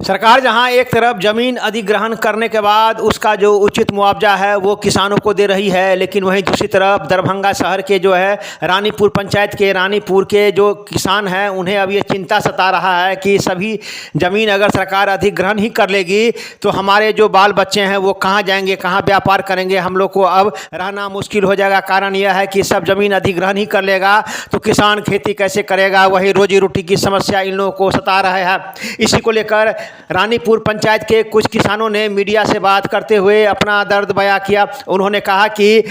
सरकार जहां एक तरफ ज़मीन अधिग्रहण करने के बाद उसका जो उचित मुआवजा है वो किसानों को दे रही है, लेकिन वहीं दूसरी तरफ दरभंगा शहर के जो है रानीपुर पंचायत के रानीपुर के जो किसान हैं उन्हें अब ये चिंता सता रहा है कि सभी ज़मीन अगर सरकार अधिग्रहण ही कर लेगी तो हमारे जो बाल बच्चे हैं वो कहाँ जाएंगे, कहाँ व्यापार करेंगे, हम लोग को अब रहना मुश्किल हो जाएगा। कारण यह है कि सब ज़मीन अधिग्रहण ही कर लेगा तो किसान खेती कैसे करेगा, वही रोजी रोटी की समस्या इन लोगों को सता रहा है। इसी को लेकर रानीपुर पंचायत के कुछ किसानों ने मीडिया से बात करते हुए अपना दर्द बयां किया। उन्होंने कहा कि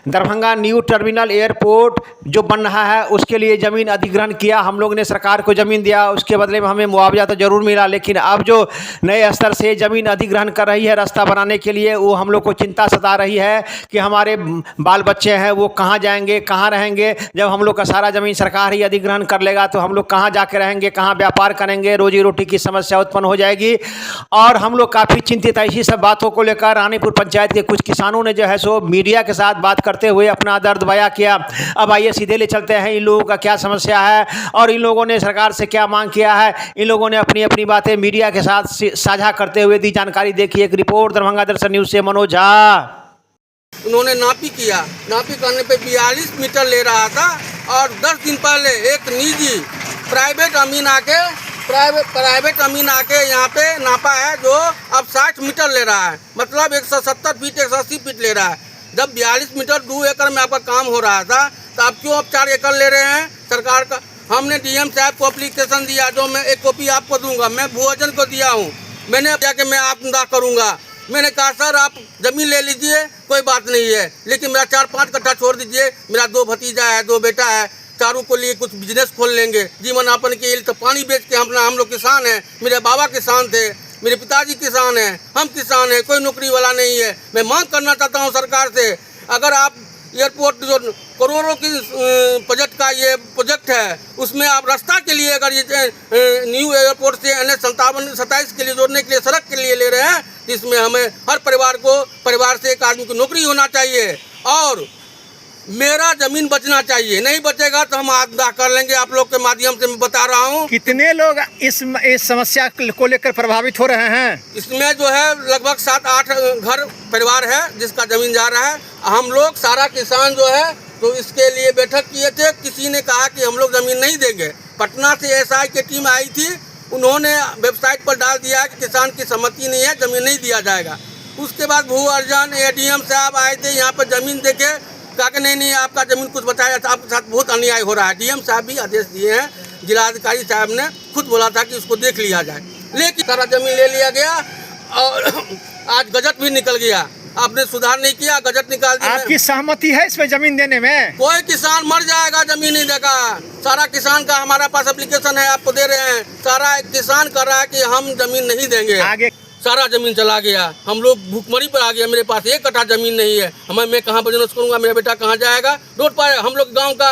दरभंगा न्यू टर्मिनल एयरपोर्ट जो बन रहा है उसके लिए ज़मीन अधिग्रहण किया, हम लोग ने सरकार को ज़मीन दिया, उसके बदले में हमें मुआवजा तो ज़रूर मिला, लेकिन अब जो नए स्तर से ज़मीन अधिग्रहण कर रही है रास्ता बनाने के लिए, वो हम लोग को चिंता सता रही है कि हमारे बाल बच्चे हैं वो कहाँ जाएंगे, कहाँ रहेंगे। जब हम लोग का सारा ज़मीन सरकार ही अधिग्रहण कर लेगा तो हम लोग कहाँ जाके रहेंगे, कहाँ व्यापार करेंगे, रोजी रोटी की समस्या उत्पन्न हो जाएगी। और हम लोग काफ़ी चिंतित है इसी सब बातों को लेकर। रानीपुर पंचायत के कुछ किसानों ने जो है सो मीडिया के साथ बात करते हुए अपना दर्द बयां किया। अब आइए सीधे ले चलते हैं इन लोगों का क्या समस्या है और इन लोगों ने सरकार से क्या मांग किया है। इन लोगों ने अपनी अपनी बातें मीडिया के साथ साझा करते हुए दी जानकारी। देखिए एक रिपोर्ट दरभंगा दर्शन न्यूज से मनोज झा। उन्होंने नापी किया, नापी करने पे 42 मीटर ले रहा था और 10 दिन पहले एक निजी प्राइवेट अमीन आके यहाँ पे नापा है जो अब 60 मीटर ले रहा है, मतलब 170 फीट 180 फीट ले रहा है। जब 42 मीटर 2 एकड़ में आपका काम हो रहा था तो आप क्यों अब 4 एकड़ ले रहे हैं सरकार का। हमने डीएम साहब को एप्लीकेशन दिया, जो मैं एक कॉपी आपको दूंगा, मैं भूअर्जन को दिया हूँ, मैंने जाके मैं आपदा करूँगा। मैंने कहा सर आप ज़मीन ले लीजिए कोई बात नहीं है, लेकिन मेरा 4-5 कट्ठा छोड़ दीजिए, मेरा 2 भतीजा है 2 बेटा है, चारों को लिए कुछ बिजनेस खोल लेंगे जीवन यापन के लिए। तो पानी बेच के हम लोग किसान हैं, मेरे बाबा किसान थे, मेरे पिताजी किसान हैं, हम किसान हैं, कोई नौकरी वाला नहीं है। मैं मांग करना चाहता हूं सरकार से, अगर आप एयरपोर्ट जो करोड़ों की बजट का ये प्रोजेक्ट है उसमें आप रास्ता के लिए अगर ये न्यू एयरपोर्ट से NH 57-27 के लिए जोड़ने के लिए सड़क के लिए ले रहे हैं तो इसमें हमें हर परिवार से एक आदमी को नौकरी होना चाहिए और मेरा जमीन बचना चाहिए। नहीं बचेगा तो हम आपदा कर लेंगे। आप लोग के माध्यम से मैं बता रहा हूँ। कितने लोग इस समस्या को लेकर प्रभावित हो रहे हैं? इसमें जो है लगभग 7-8 घर परिवार है जिसका जमीन जा रहा है। हम लोग सारा किसान जो है तो इसके लिए बैठक किए थे। किसी ने कहा कि हम लोग जमीन नहीं देंगे। पटना से SI की टीम आई थी, उन्होंने वेबसाइट पर डाल दिया कि किसान की सहमति नहीं है, जमीन नहीं दिया जाएगा। उसके बाद भू अर्जन ADM साहब आए थे, यहाँ पर जमीन देखे, कहा कि नहीं आपका जमीन कुछ बताया, आपके साथ बहुत अन्याय हो रहा है। DM साहब भी आदेश दिए हैं, जिलाधिकारी साहब ने खुद बोला था कि इसको देख लिया जाए, लेकिन सारा जमीन ले लिया गया और आज गजट भी निकल गया। आपने सुधार नहीं किया, गजट निकाल दिया। आपकी सहमति है इसमें जमीन देने में? कोई किसान मर जाएगा जमीन नहीं देगा। सारा किसान का हमारे पास एप्लीकेशन है, आपको दे रहे हैं। सारा एक किसान कर रहा है कि हम जमीन नहीं देंगे। आगे सारा जमीन चला गया, हम लोग भूखमरी पर आ गया। मेरे पास 1 कट्ठा जमीन नहीं है, मैं कहाँ बिजनेस करूँगा, मेरा बेटा कहाँ जाएगा। रोड पर हम लोग गांव का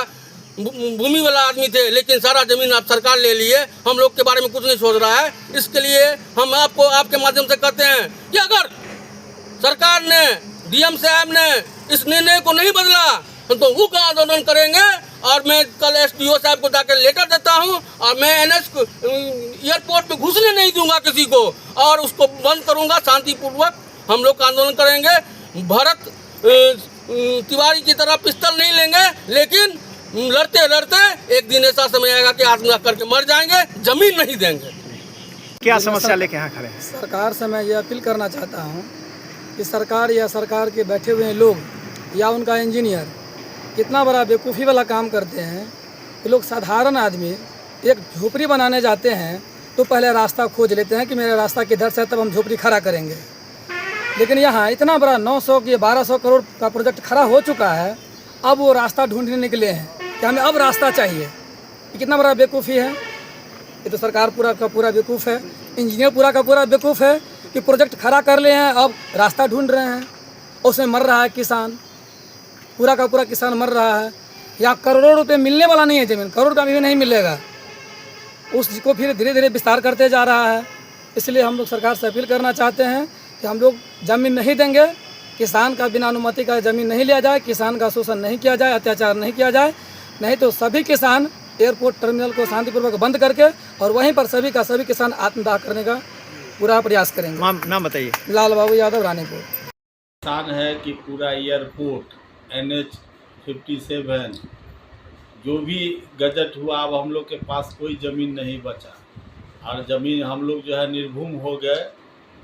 भूमि वाला आदमी थे, लेकिन सारा जमीन आप सरकार ले लिए। हम लोग के बारे में कुछ नहीं सोच रहा है। इसके लिए हम आपको आपके माध्यम से कहते हैं कि अगर सरकार ने DM साहब ने इस निर्णय को नहीं बदला तो वो का आंदोलन करेंगे। और मैं कल SDO साहब को जाकर लेटर देता हूं और मैं NH एयरपोर्ट पे घुसने नहीं दूंगा किसी को और उसको बंद करूंगा। शांतिपूर्वक हम लोग आंदोलन करेंगे। भरत तिवारी की तरह पिस्तौल नहीं लेंगे, लेकिन लड़ते लड़ते एक दिन ऐसा समय आएगा कि आत्महत्या करके मर जाएंगे, जमीन नहीं देंगे। क्या समस्या लेके यहाँ खड़े हैं? सरकार से मैं ये अपील करना चाहता हूँ कि सरकार या सरकार के बैठे हुए लोग या उनका इंजीनियर कितना बड़ा बेवकूफ़ी वाला काम करते हैं कि लोग साधारण आदमी एक झोपड़ी बनाने जाते हैं तो पहले रास्ता खोज लेते हैं कि मेरा रास्ता किधर से है, तब हम झोपड़ी खड़ा करेंगे। लेकिन यहाँ इतना बड़ा 900 की 1200 करोड़ का प्रोजेक्ट खड़ा हो चुका है, अब वो रास्ता ढूंढने निकले हैं कि हमें अब रास्ता चाहिए। ये कितना बड़ा बेवकूफ़ी है। ये तो सरकार पूरा का पूरा बेवकूफ़ है, इंजीनियर पूरा का पूरा बेवकूफ़ है कि प्रोजेक्ट खड़ा कर लिए हैं, अब रास्ता ढूंढ रहे हैं, उसमें मर रहा है किसान, पूरा का पूरा किसान मर रहा है। या करोड़ों रुपए मिलने वाला नहीं है, जमीन करोड़ का भी नहीं मिलेगा, उसको फिर धीरे धीरे विस्तार करते जा रहा है। इसलिए हम लोग सरकार से अपील करना चाहते हैं कि हम लोग जमीन नहीं देंगे, किसान का बिना अनुमति का जमीन नहीं लिया जाए, किसान का शोषण नहीं किया जाए, अत्याचार नहीं किया जाए। नहीं तो सभी किसान एयरपोर्ट टर्मिनल को शांतिपूर्वक बंद करके और वहीं पर सभी का सभी किसान आत्मदाह करने का पूरा प्रयास करेंगे। नाम बताइए। लाल बाबू यादव, रानीपुर। स्थान है कि पूरा एयरपोर्ट NH 57 जो भी गजट हुआ, अब हम लोग के पास कोई ज़मीन नहीं बचा और ज़मीन हम लोग जो है निर्भूम हो गए,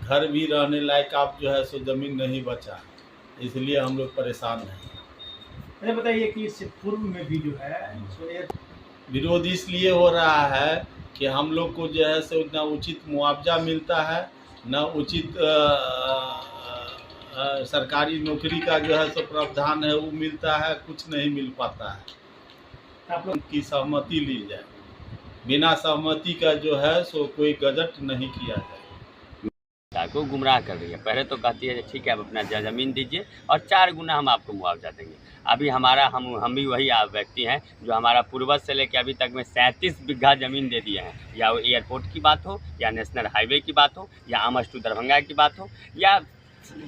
घर भी रहने लायक आप जो है सो ज़मीन नहीं बचा, इसलिए हम लोग परेशान हैं। मुझे बताइए कि इससे पूर्व में भी जो है विरोध इसलिए हो रहा है कि हम लोग को जो है सो ना उचित मुआवजा मिलता है, न उचित सरकारी नौकरी का जो है सो प्रावधान है वो मिलता है, कुछ नहीं मिल पाता है। आप लोग की सहमति ली जाए, बिना सहमति का जो है सो कोई गजट नहीं किया जाए। को गुमराह कर रही है। पहले तो कहती है ठीक है आप अपना ज़मीन दीजिए और 4 गुना हम आपको मुआवजा देंगे। अभी हमारा हम भी वही व्यक्ति हैं जो हमारा पूर्वज से लेकर अभी तक में 37 बीघा ज़मीन दे दिए हैं, या वो एयरपोर्ट की बात हो, या नेशनल हाईवे की बात हो, या आमस टू दरभंगा की बात हो, या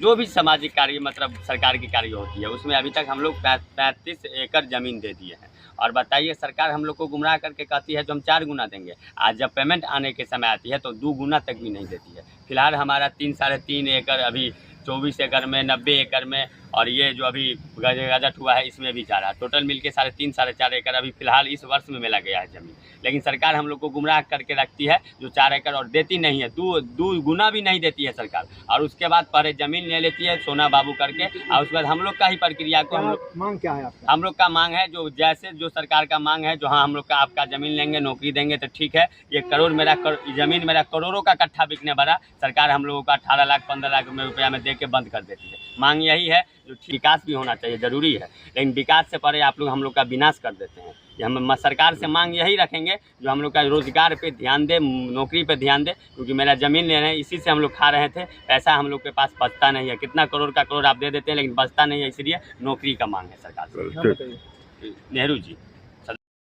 जो भी सामाजिक कार्य मतलब सरकार की कार्य होती है उसमें अभी तक हम लोग 35 एकड़ ज़मीन दे दिए हैं। और बताइए सरकार हम लोग को गुमराह करके कहती है जो हम 4 गुना देंगे, आज जब पेमेंट आने के समय आती है तो 2 गुना तक भी नहीं देती है। फिलहाल हमारा 3-3.5 एकड़ अभी 24 एकड़ में, 90 एकड़ में, और ये जो अभी गजट हुआ है इसमें भी जा रहा है। टोटल मिलके 3.5-4 एकड़ अभी फिलहाल इस वर्ष में मिला गया है ज़मीन। लेकिन सरकार हम लोग को गुमराह करके रखती है जो 4 एकड़ और देती नहीं है, 2 गुना भी नहीं देती है सरकार। और उसके बाद पहले ज़मीन ले लेती है सोना बाबू करके, और उसके बाद हम लोग का ही प्रक्रिया को मांग क्या है आपका? हम लोग का मांग है जो जैसे जो सरकार का मांग है जो हाँ हम लोग का आपका ज़मीन लेंगे, नौकरी देंगे तो ठीक है, ये ज़मीन मेरा करोड़ों का कट्ठा बिकने भरा, सरकार हम लोगों का 18 लाख 15 लाख रुपया में दे के बंद कर देती है। मांग यही है जो विकास भी होना चाहिए, ज़रूरी है, लेकिन विकास से पहले आप लोग हम लोग का विनाश कर देते हैं। ये हम सरकार से मांग यही रखेंगे जो हम लोग का रोज़गार पे ध्यान दे, नौकरी पे ध्यान दे, क्योंकि मेरा ज़मीन ले रहे हैं इसी से हम लोग खा रहे थे, पैसा हम लोग के पास बचता नहीं है। कितना करोड़ का करोड़ आप दे देते हैं लेकिन बचता नहीं है, इसलिए नौकरी का मांग है सरकार से। नेहरू जी।